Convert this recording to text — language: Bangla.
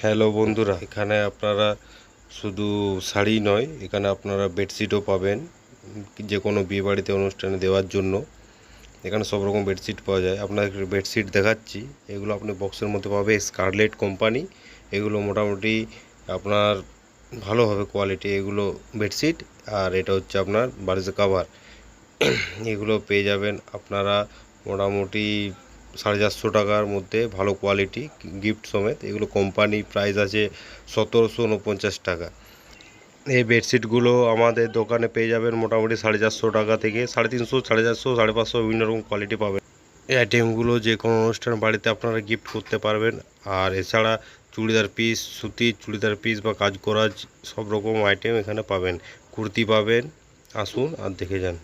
হ্যালো বন্ধুরা, এখানে আপনারা শুধু শাড়ি নয়, এখানে আপনারা বেডশিটও পাবেন। যে কোনো বিয়েবাড়িতে অনুষ্ঠানে দেওয়ার জন্য এখানে সব রকম বেডশিট পাওয়া যায়। আপনাদের বেডশিট দেখাচ্ছি, এগুলো আপনি বক্সের মধ্যে পাবে স্কারলেট কোম্পানি। এগুলো মোটামুটি আপনার ভালো হবে কোয়ালিটি এগুলো বেডশিট। আর এটা হচ্ছে আপনার বালিশের কাভার। এগুলো পেয়ে যাবেন আপনারা মোটামুটি 450 টাকার মধ্যে, ভালো কোয়ালিটি গিফট সমেত। এগুলো কোম্পানি প্রাইস আছে 1749 টাকা। এই বেডশিটগুলো আমাদের দোকানে পেয়ে যাবেন মোটামুটি 450 টাকা থেকে 350, 450, 550 বিভিন্ন রকম কোয়ালিটি পাবেন। এই আইটেমগুলো যে কোনো অনুষ্ঠান বাড়িতে আপনারা গিফট করতে পারবেন। আর এছাড়া চুড়িদার পিস, সুতির চুড়িদার পিস বা কাজ করা সব রকম আইটেম এখানে পাবেন। কুর্তি পাবেন, আসুন আর দেখে যান।